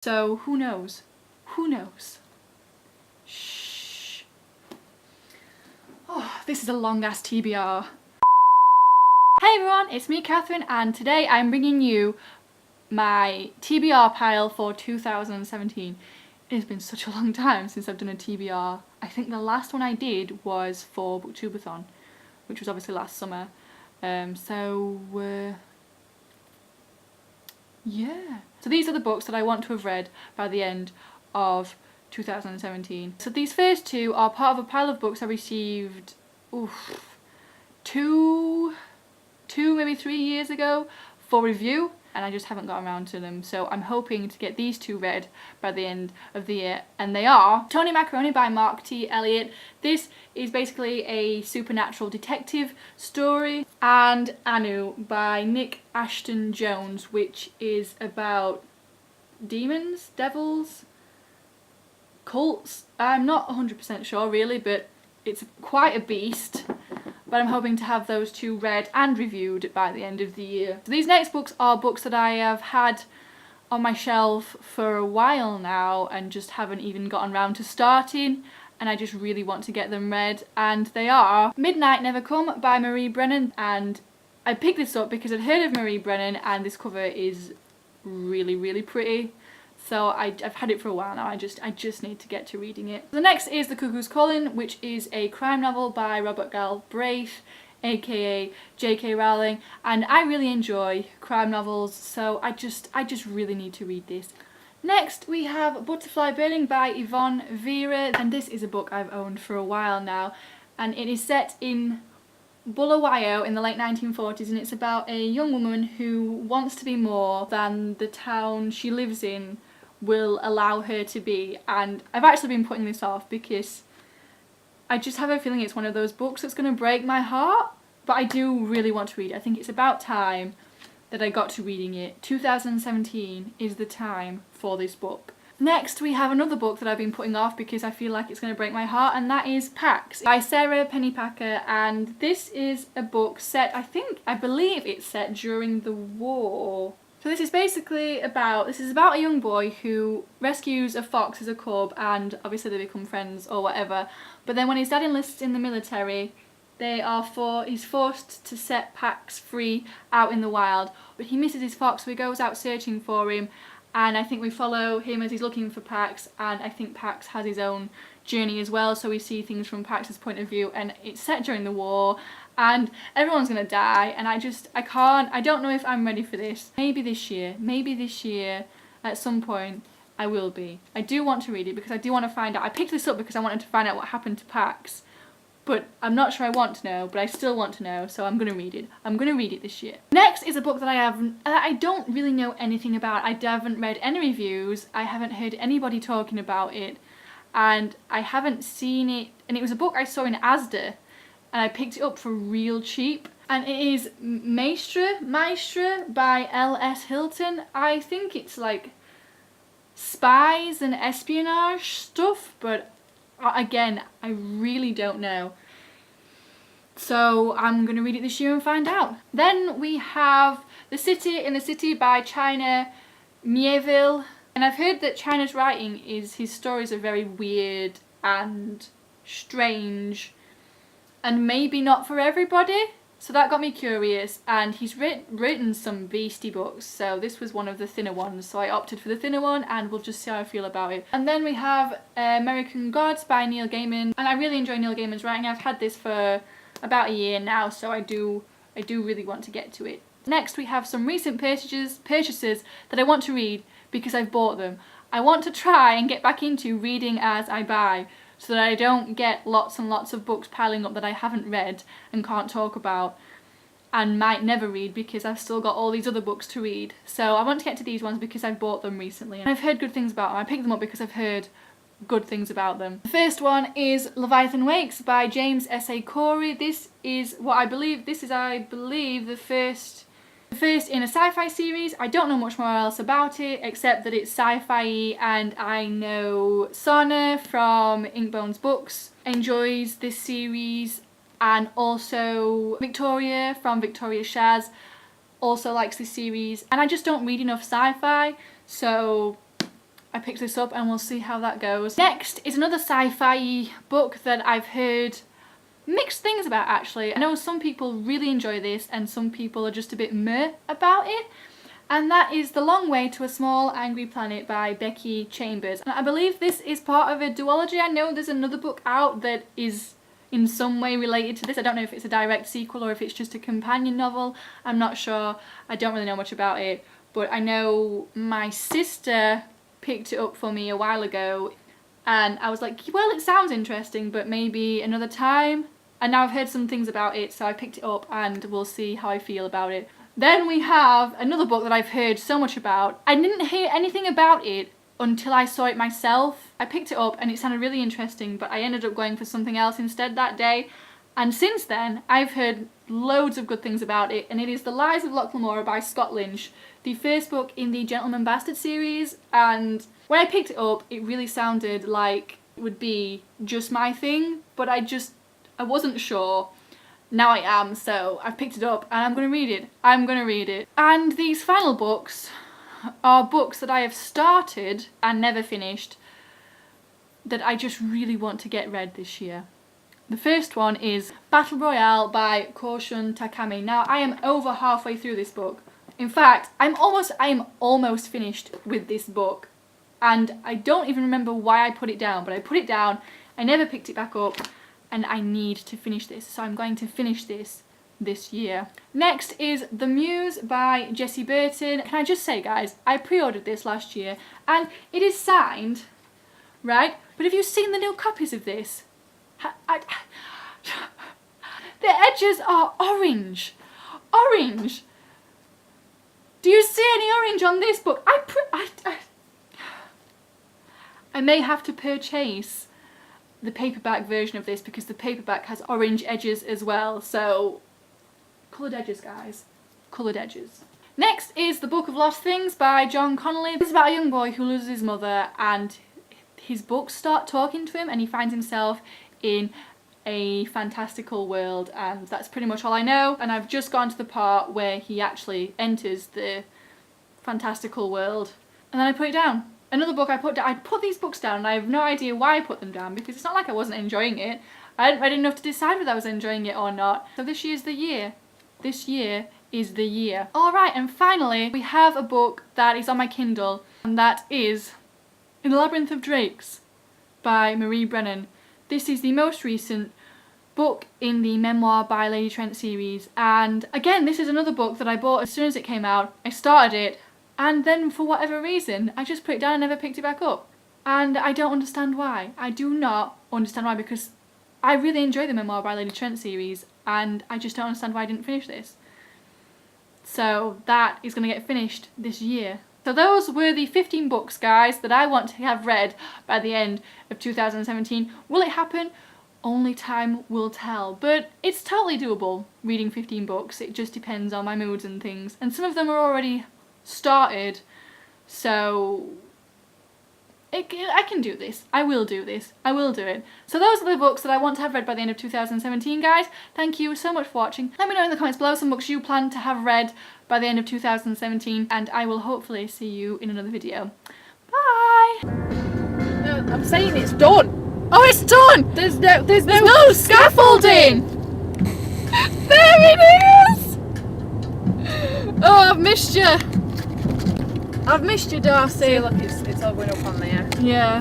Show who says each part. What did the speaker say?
Speaker 1: So who knows? Who knows? Shh. Oh, this is a long ass TBR. Hey everyone, it's me Catherine, and today I'm bringing you my TBR pile for 2017. It has been such a long time since I've done a TBR. I think the last one I did was for Booktubeathon, which was obviously last summer. Yeah. So these are the books that I want to have read by the end of 2017. So these first two are part of a pile of books I received two, maybe 3 years ago for review, and I just haven't got around to them. So I'm hoping to get these two read by the end of the year, and they are Tony Macaroni by Mark T. Elliott. This is basically a supernatural detective story, and Anu by Nick Ashton Jones, which is about demons, devils, cults. I'm not 100% sure really, but it's quite a beast. But I'm hoping to have those two read and reviewed by the end of the year. So these next books are books that I have had on my shelf for a while now and just haven't even gotten around to starting, and I just really want to get them read, and they are Midnight Never Come by Marie Brennan. And I picked this up because I'd heard of Marie Brennan and this cover is really pretty. So I've had it for a while now, I just need to get to reading it. The next is The Cuckoo's Calling, which is a crime novel by Robert Galbraith, aka J.K. Rowling, and I really enjoy crime novels, so I just really need to read this. Next we have Butterfly Burning by Yvonne Vera, and this is a book I've owned for a while now, and it is set in Bulawayo in the late 1940s, and it's about a young woman who wants to be more than the town she lives in will allow her to be. And I've actually been putting this off because I just have a feeling it's one of those books that's going to break my heart, but I do really want to read it. I think it's about time that I got to reading it. 2017 is the time for this book. Next we have another book that I've been putting off because I feel like it's going to break my heart, and that is Pax by Sarah Pennypacker. And this is a book set, I believe it's set during the war. So this is basically about a young boy who rescues a fox as a cub, and obviously they become friends or whatever. But then when his dad enlists in the military, he's forced to set Pax free out in the wild. But he misses his fox, so he goes out searching for him. And I think we follow him as he's looking for Pax, and I think Pax has his own journey as well, so we see things from Pax's point of view, and it's set during the war, and everyone's gonna die, and I don't know if I'm ready for this. Maybe this year, at some point, I will be. I do want to read it because I do want to find out. I picked this up because I wanted to find out what happened to Pax, but I'm not sure I want to know, but I still want to know, so I'm going to read it. I'm going to read it this year. Next is a book that I don't really know anything about. I haven't read any reviews, I haven't heard anybody talking about it, and I haven't seen it, and it was a book I saw in Asda, and I picked it up for real cheap, and it is Maestra by L.S. Hilton. I think it's like spies and espionage stuff, but again, I really don't know. So I'm going to read it this year and find out. Then we have The City in the City by China Mieville. And I've heard that China's writing his stories are very weird and strange and maybe not for everybody. So that got me curious, and he's written some beastie books, so this was one of the thinner ones, so I opted for the thinner one, and we'll just see how I feel about it. And then we have American Gods by Neil Gaiman, and I really enjoy Neil Gaiman's writing. I've had this for about a year now, so I do really want to get to it. Next we have some recent purchases that I want to read because I've bought them. I want to try and get back into reading as I buy, so that I don't get lots and lots of books piling up that I haven't read and can't talk about and might never read because I've still got all these other books to read. So I want to get to these ones because I've bought them recently and I've heard good things about them. I picked them up because I've heard good things about them. The first one is Leviathan Wakes by James S.A. Corey. This is I believe the first in a sci-fi series. I don't know much more else about it except that it's sci-fi, and I know Sana from Inkbones Books enjoys this series, and also Victoria from Victoria Shaz also likes this series, and I just don't read enough sci-fi, so I picked this up and we'll see how that goes. Next is another sci-fi book that I've heard mixed things about actually. I know some people really enjoy this and some people are just a bit meh about it. And that is The Long Way to a Small Angry Planet by Becky Chambers. And I believe this is part of a duology. I know there's another book out that is in some way related to this. I don't know if it's a direct sequel or if it's just a companion novel. I'm not sure. I don't really know much about it. But I know my sister picked it up for me a while ago and I was like, well, it sounds interesting, but maybe another time. And now I've heard some things about it, so I picked it up and we'll see how I feel about it. Then we have another book that I've heard so much about. I didn't hear anything about it until I saw it myself. I picked it up and it sounded really interesting, but I ended up going for something else instead that day. And since then, I've heard loads of good things about it, and it is The Lies of Loch Lamora by Scott Lynch, the first book in the Gentleman Bastard series. And when I picked it up, it really sounded like it would be just my thing, but I wasn't sure. Now I am, so I've picked it up and I'm going to read it. I'm going to read it. And these final books are books that I have started and never finished that I just really want to get read this year. The first one is Battle Royale by Koshun Takami. Now I am over halfway through this book. In fact, I am almost finished with this book. And I don't even remember why I put it down, but I put it down, I never picked it back up, and I need to finish this. So I'm going to finish this year. Next is The Muse by Jessie Burton. Can I just say, guys, I pre-ordered this last year, and it is signed, right? But have you seen the new copies of this? The edges are orange. Orange. Do you see any orange on this book? I may have to purchase the paperback version of this because the paperback has orange edges as well. So, coloured edges, guys. Coloured edges. Next is The Book of Lost Things by John Connolly. This is about a young boy who loses his mother and his books start talking to him and he finds himself in a fantastical world, and that's pretty much all I know. And I've just gone to the part where he actually enters the fantastical world and then I put it down. Another book I put down, I put these books down and I have no idea why I put them down because it's not like I wasn't enjoying it. I hadn't read enough to decide whether I was enjoying it or not. So this year's the year. This year is the year. Alright, and finally we have a book that is on my Kindle, and that is In the Labyrinth of Drakes by Marie Brennan. This is the most recent book in the Memoir by Lady Trent series, and again this is another book that I bought as soon as it came out. I started it and then for whatever reason I just put it down and never picked it back up. And I don't understand why. I do not understand why, because I really enjoy the Memoir by Lady Trent series and I just don't understand why I didn't finish this. So that is going to get finished this year. So those were the 15 books, guys, that I want to have read by the end of 2017. Will it happen? Only time will tell. But it's totally doable, reading 15 books. It just depends on my moods and things. And some of them are already started, so I can do this. I will do this. I will do it. So those are the books that I want to have read by the end of 2017, guys. Thank you so much for watching. Let me know in the comments below some books you plan to have read by the end of 2017, and I will hopefully see you in another video. Bye!
Speaker 2: No, I'm saying it's done.
Speaker 1: Oh, it's done!
Speaker 2: There's no scaffolding.
Speaker 1: There it is! Oh, I've missed you. I've missed you, Darcy.
Speaker 2: See, look, it's all going up on there.
Speaker 1: Yeah.